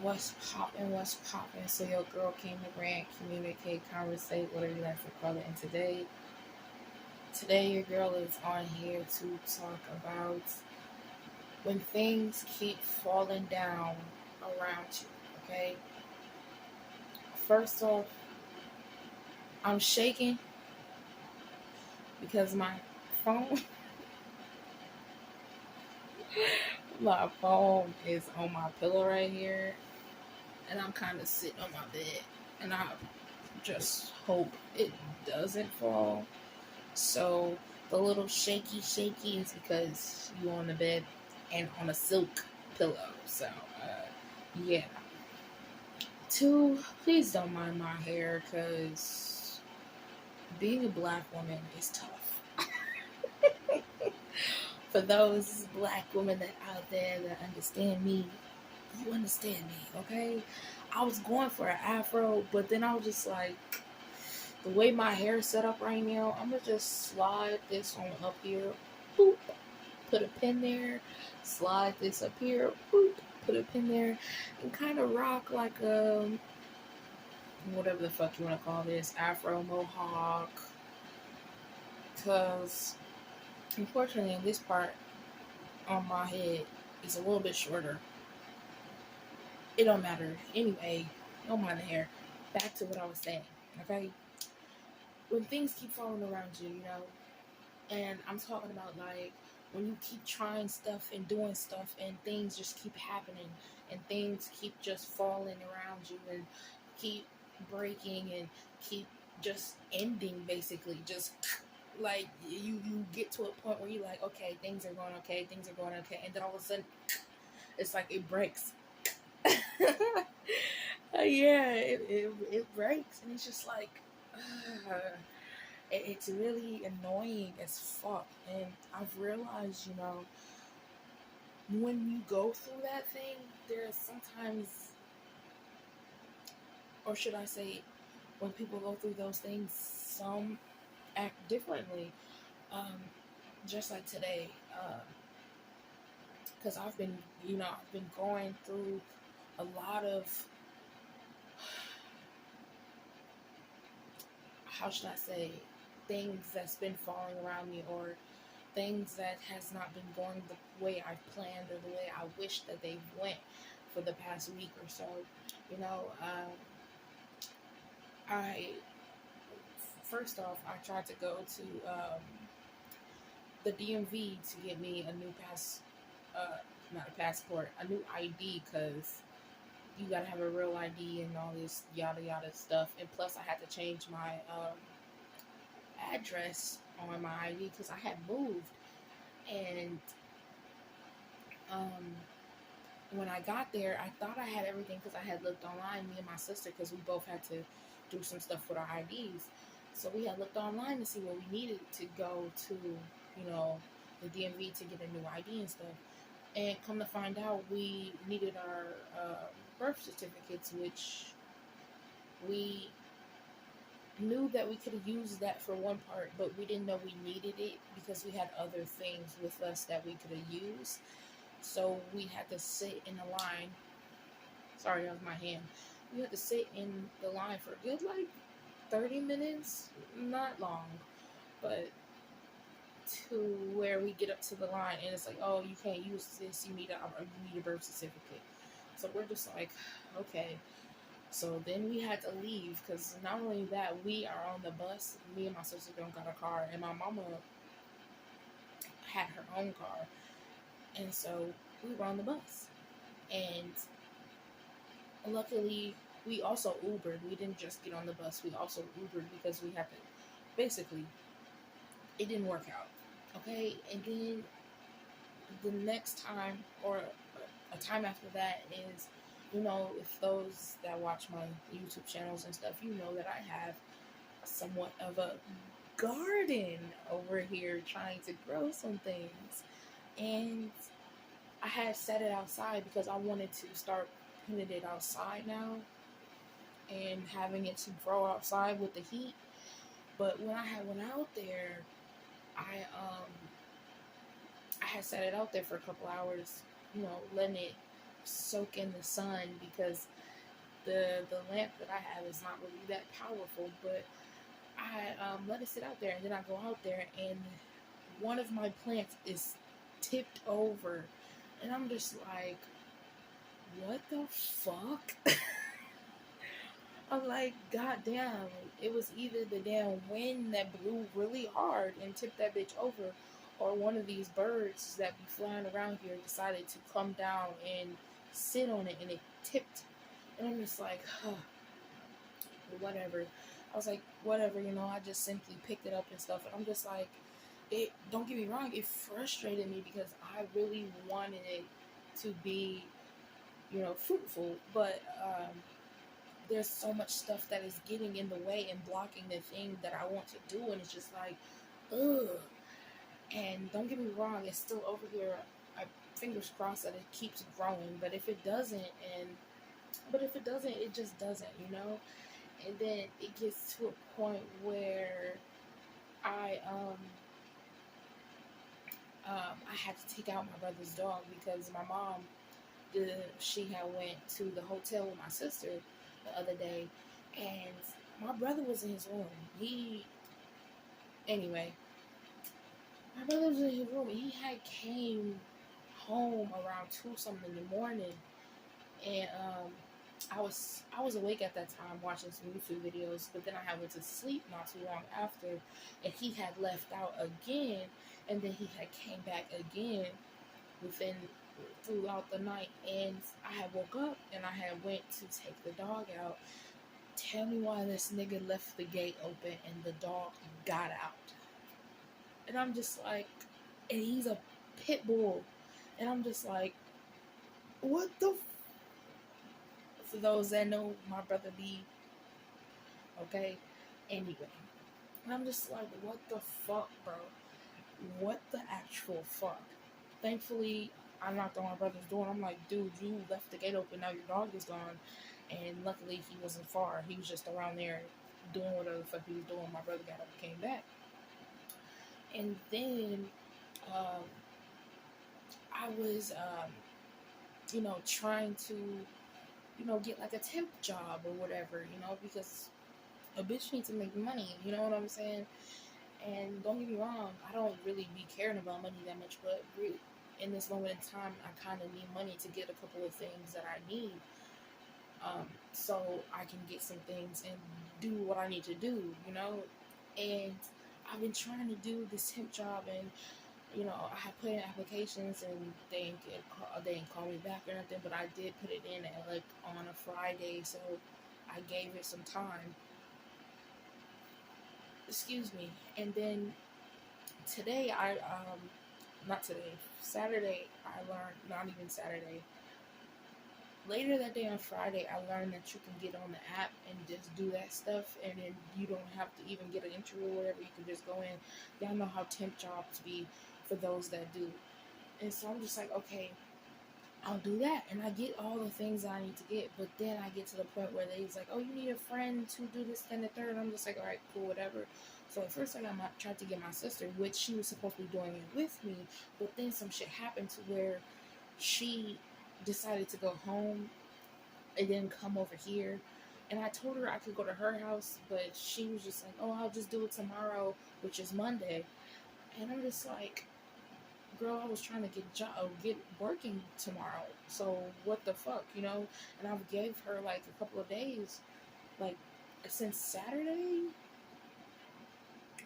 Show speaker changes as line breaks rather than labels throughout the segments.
What's poppin', what's poppin'? So your girl came to rant, communicate, conversate, whatever you like to call it. And today your girl is on here to talk about when things keep falling down around you, okay? First off, I'm shaking because phone, my phone is on my pillow right here, and I'm kind of sitting on my bed, and I just hope it doesn't fall. So the little shaky is because you on the bed and on a silk pillow. So yeah. Two, please don't mind my hair because being a black woman is tough. For those black women that out there that understand me, you understand me, okay? I was going for an afro, but then I was just like, the way my hair is set up right now, I'm gonna just slide this on up here, boop, put a pin there, slide this up here, boop, put a pin there, and kind of rock like a whatever the fuck you want to call this, afro mohawk. Cause unfortunately, this part on my head is a little bit shorter. It don't matter anyway. Don't mind the hair. Back to what I was saying. Okay, when things keep falling around you, and I'm talking about like when you keep trying stuff and doing stuff and things just keep happening and things keep just falling around you and keep breaking and keep just ending, basically just like you get to a point where you're like, okay, things are going okay, and then all of a sudden it's like it breaks. Yeah, it breaks, and it's just like it's really annoying as fuck. And I've realized, when you go through that thing, there's sometimes, or should I say, when people go through those things, some act differently. Um, just like today, because I've been going through a lot of, how should I say, things that's been falling around me, or things that has not been going the way I planned or the way I wish that they went for the past week or so. You know, I first off, I tried to go to the DMV to get me a new uh, not a passport, a new ID, because you gotta have a real ID and all this yada yada stuff. And plus, I had to change my address on my ID because I had moved. And um, when I got there, I thought I had everything because I had looked online, me and my sister, because we both had to do some stuff with our IDs. So we had looked online to see what we needed to go to, the DMV to get a new ID and stuff. And come to find out, we needed our birth certificates, which we knew that we could have used that for one part, but we didn't know we needed it because we had other things with us that we could have used. So we had to sit in the line. Sorry, that was my hand. We had to sit in the line for a good 30 minutes, not long, but to where we get up to the line and it's like, oh, you can't use this. You need a birth certificate. So we're just like, okay. So then we had to leave because not only that, we are on the bus. Me and my sister don't got a car, and my mama had her own car, and so we were on the bus. And luckily, we also Ubered. We didn't just get on the bus. We also Ubered because we had to. Basically, it didn't work out. Okay, and then the next time or a time after that is, if those that watch my YouTube channels and stuff, you know that I have somewhat of a garden over here trying to grow some things. And I had set it outside because I wanted to start putting it outside now and having it to grow outside with the heat. But when I had went out there, I I had set it out there for a couple hours, letting it soak in the sun because the lamp that I have is not really that powerful. But I let it sit out there, and then I go out there, and one of my plants is tipped over, and I'm just like, what the fuck? I'm like, god damn, it was either the damn wind that blew really hard and tipped that bitch over, or one of these birds that be flying around here decided to come down and sit on it, and it tipped. And I'm just like, huh, whatever. I was like, whatever, I just simply picked it up and stuff. And I'm just like, don't get me wrong, it frustrated me because I really wanted it to be, fruitful. But there's so much stuff that is getting in the way and blocking the thing that I want to do. And it's just like, ugh. And don't get me wrong, it's still over here. I fingers crossed that it keeps growing. But if it doesn't, it just doesn't. And then it gets to a point where I had to take out my brother's dog because my mom, she had went to the hotel with my sister the other day, and my brother was in his room. Anyway, my brother was in his room, and he had came home around 2 something in the morning, and I was awake at that time watching some YouTube videos, but then I had went to sleep not too long after, and he had left out again, and then he had came back again throughout the night, and I had woke up and I had went to take the dog out. Tell me why this nigga left the gate open and the dog got out. And I'm just like, and he's a pit bull, and I'm just like, what the for those that know my brother B, okay? Anyway, and I'm just like, what the fuck, bro? What the actual fuck? Thankfully, I knocked on my brother's door, and I'm like, dude, you left the gate open, now your dog is gone. And luckily, he wasn't far. He was just around there doing whatever the fuck he was doing. My brother got up and came back. And then, I was, trying to, get like a temp job or whatever, because a bitch needs to make money, you know what I'm saying? And don't get me wrong, I don't really be caring about money that much, but really, in this moment in time, I kind of need money to get a couple of things that I need, so I can get some things and do what I need to do, and I've been trying to do this temp job, and I have put in applications, and they didn't call me back or nothing, but I did put it in at on a Friday, so I gave it some time. Excuse me. And then today Saturday, I learned, not even Saturday, later that day on Friday, I learned that you can get on the app and just do that stuff, and then you don't have to even get an interview or whatever. You can just go in. Y'all know how temp jobs be for those that do. And so I'm just like, okay, I'll do that, and I get all the things that I need to get. But then I get to the point where they's like, oh, you need a friend to do this, then the third. And I'm just like, all right, cool, whatever. So at first I tried to get my sister, which she was supposed to be doing it with me, but then some shit happened to where she decided to go home and then come over here. And I told her I could go to her house, but she was just like, oh, I'll just do it tomorrow, which is Monday. And I'm just like, girl, I was trying to get working tomorrow. So what the fuck, And I gave her like a couple of days, like since Saturday,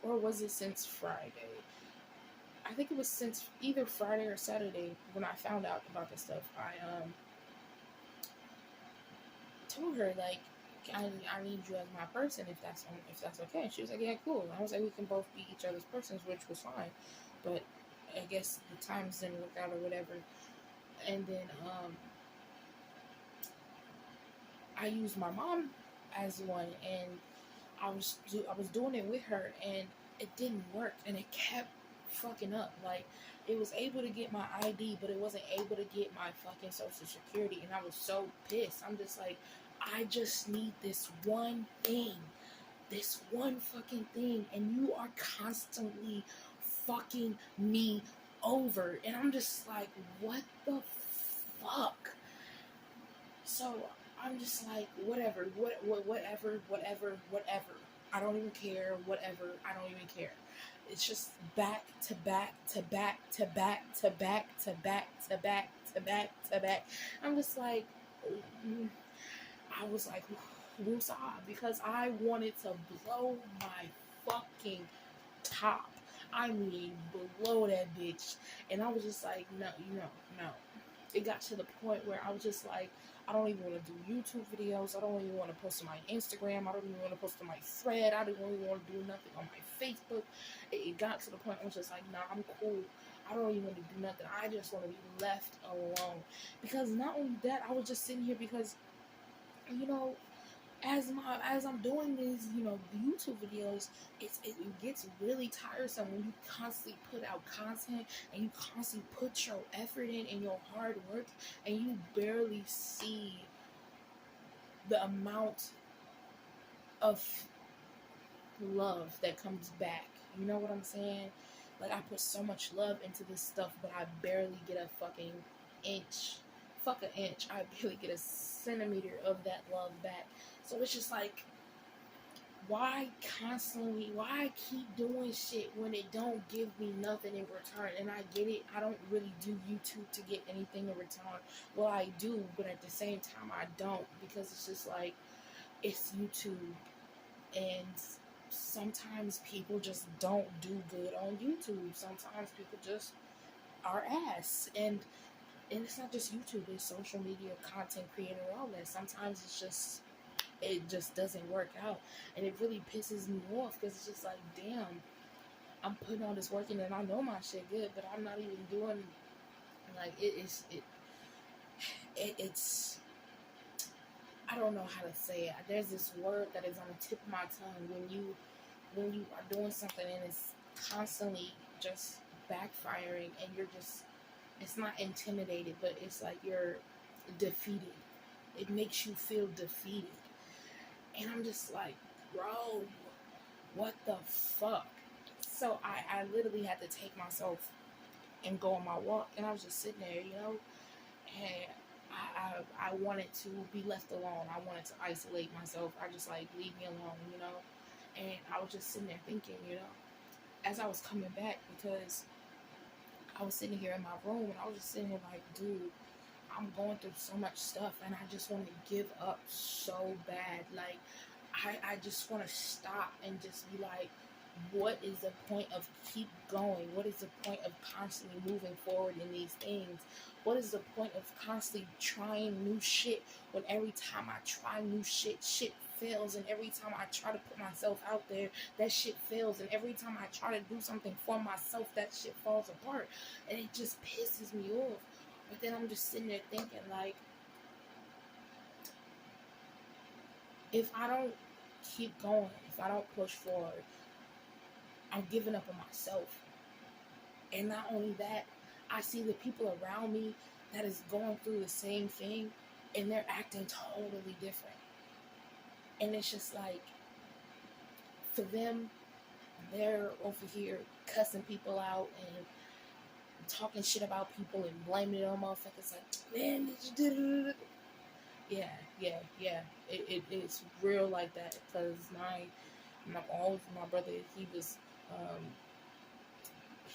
or was it since Friday? I think it was since either Friday or Saturday when I found out about this stuff. I told her like, I need you as my person if that's okay. She was like, yeah, cool. And I was like, we can both be each other's persons, which was fine. But I guess the times didn't work out or whatever. And then I used my mom as one, and I was doing it with her, and it didn't work, and it kept fucking up. Like, it was able to get my ID, but it wasn't able to get my fucking social security, and I was so pissed. I'm just like, I just need this one thing. This one fucking thing, and you are constantly fucking me over. And I'm just like, what the fuck? So I'm just like, whatever, whatever. I don't even care, whatever. I don't even care. It's just back to back to back to back to back to back to back to back to back. I'm just like, I was like, woosah, because I wanted to blow my fucking top. I mean, blow that bitch. And I was just like, no, no. It got to the point where I was just like, I don't even want to do YouTube videos. I don't even want to post on my Instagram. I don't even want to post on my thread. I don't even want to do nothing on my Facebook. It got to the point I was just like, nah, I'm cool. I don't even want to do nothing. I just want to be left alone. Because not only that, I was just sitting here because, you know, as I'm doing these, YouTube videos, it gets really tiresome when you constantly put out content and you constantly put your effort in and your hard work, and you barely see the amount of love that comes back. You know what I'm saying? Like, I put so much love into this stuff, but I barely get a fucking inch. Fuck an inch. I barely get a centimeter of that love back. So it's just like, why keep doing shit when it don't give me nothing in return? And I get it, I don't really do YouTube to get anything in return. Well, I do, but at the same time I don't, because it's just like, it's YouTube, and sometimes people just don't do good on YouTube. Sometimes people just are ass, and it's not just YouTube, it's social media, content creator, all that. Sometimes it just doesn't work out, and it really pisses me off, because it's just like, damn, I'm putting all this work in, and I know my shit good, but I'm not even doing, like, it's I don't know how to say it. There's this word that is on the tip of my tongue when you are doing something and it's constantly just backfiring, and it's not intimidated, but it's like you're defeated. It makes you feel defeated. And I'm just like, bro, what the fuck? So I literally had to take myself and go on my walk, and I was just sitting there, and I wanted to be left alone. I wanted to isolate myself. I just like, leave me alone, and I was just sitting there thinking, as I was coming back, because I was sitting here in my room, and I was just sitting here like, dude, I'm going through so much stuff, and I just want to give up so bad. Like, I just want to stop and just be like, what is the point of keep going? What is the point of constantly moving forward in these things? What is the point of constantly trying new shit when every time I try new shit fails, and every time I try to put myself out there, that shit fails, and every time I try to do something for myself, that shit falls apart, and it just pisses me off. But then I'm just sitting there thinking, like, if I don't keep going, if I don't push forward, I'm giving up on myself. And not only that, I see the people around me that is going through the same thing, and they're acting totally different. And it's just like, for them, they're over here cussing people out and talking shit about people and blaming it on motherfuckers. Like, man, did you do it? Yeah. It's real like that, because my brother,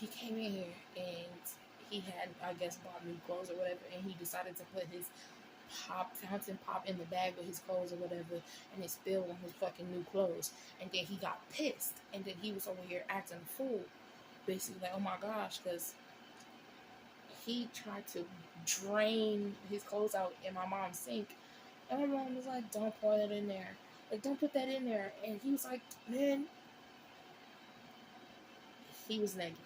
he came in here, and he had, I guess, bought new clothes or whatever, and he decided to put his fountain pop in the bag with his clothes or whatever, and it spilled on his fucking new clothes. And then he got pissed, and then he was over here acting a fool, basically like, oh my gosh, because he tried to drain his clothes out in my mom's sink, and my mom was like, don't pour that in there, like, don't put that in there. And he was like, man, he was negative.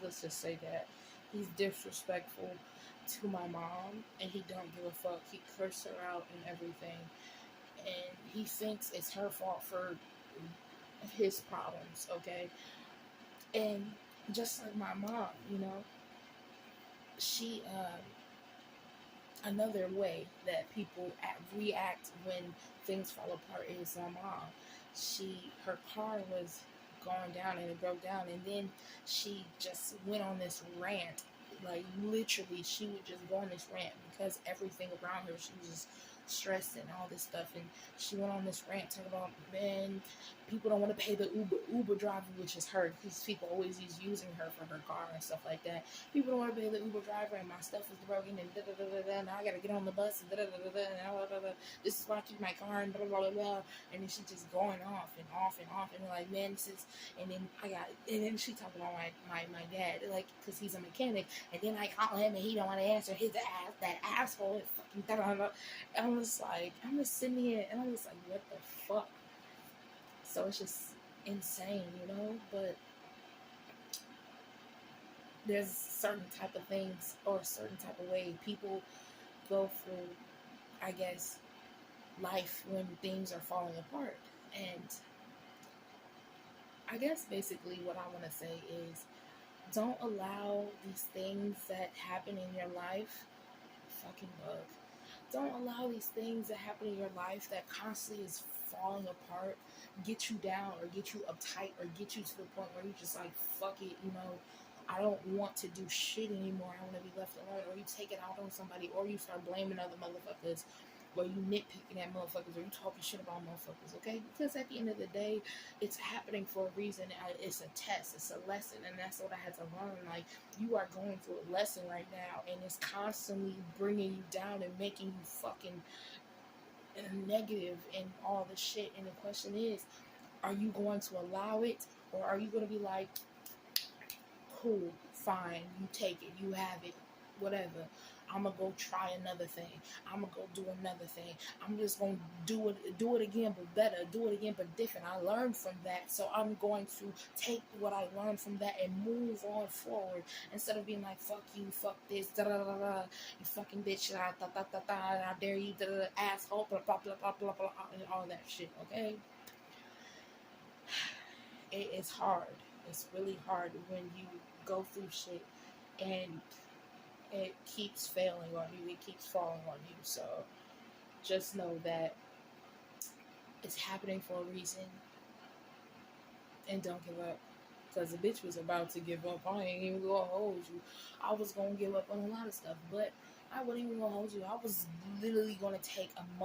Let's just say that. He's disrespectful to my mom, and he don't give a fuck. He cursed her out and everything, and he thinks it's her fault for his problems, okay? And just like my mom, she, another way that people react when things fall apart is my mom. Her car was going down, and it broke down, and then she just went on this rant. Like, literally, she would just go on this rant because everything around her, she was just stressed and all this stuff. And she went on this rant talking about, man, people don't want to pay the Uber driver, which is her, because people always is using her for her car and stuff like that. People don't want to pay the Uber driver, and my stuff is broken, and da da da da da. Now I gotta get on the bus, and da da da da da. And blah, blah, blah. This is why I keep my car, and blah blah blah blah. And then she just going off and off and off, and like, man, this is. And then and then she talking about my dad, like, because he's a mechanic, and then I call him, and he don't want to answer his ass, that asshole, and fucking da da da. And I'm just like, I'm just sitting here, and I'm just like, what the fuck? So it's just insane, but there's certain type of things or a certain type of way people go through, I guess, life when things are falling apart. And I guess basically what I want to say is, don't allow these things that happen in your life, fucking bug. Don't allow these things that happen in your life that constantly is falling apart get you down or get you uptight or get you to the point where you're just like, fuck it, I don't want to do shit anymore. I want to be left alone. Or you take it out on somebody, or you start blaming other motherfuckers, or you nitpicking at motherfuckers, or you talking shit about motherfuckers, okay? Because at the end of the day, it's happening for a reason. It's a test. It's a lesson, and that's what I had to learn. Like, you are going through a lesson right now, and it's constantly bringing you down and making you fucking negative and all the shit. And the question is, are you going to allow it, or are you going to be like, cool, fine, you take it, you have it, whatever. I'm gonna go try another thing. I'm gonna go do another thing. I'm just gonna do it again, but better. Do it again, but different. I learned from that, so I'm going to take what I learned from that and move on forward. Instead of being like, fuck you, fuck this, da da da da, you fucking bitch, da da da da da, I dare you, da da, asshole, blah blah blah blah blah blah, and all that shit. Okay, it's hard. It's really hard when you go through shit and it keeps failing on you, it keeps falling on you. So just know that it's happening for a reason, and don't give up. Because the bitch was about to give up. I ain't even gonna hold you. I was gonna give up on a lot of stuff, but I wasn't even gonna hold you. I was literally gonna take a month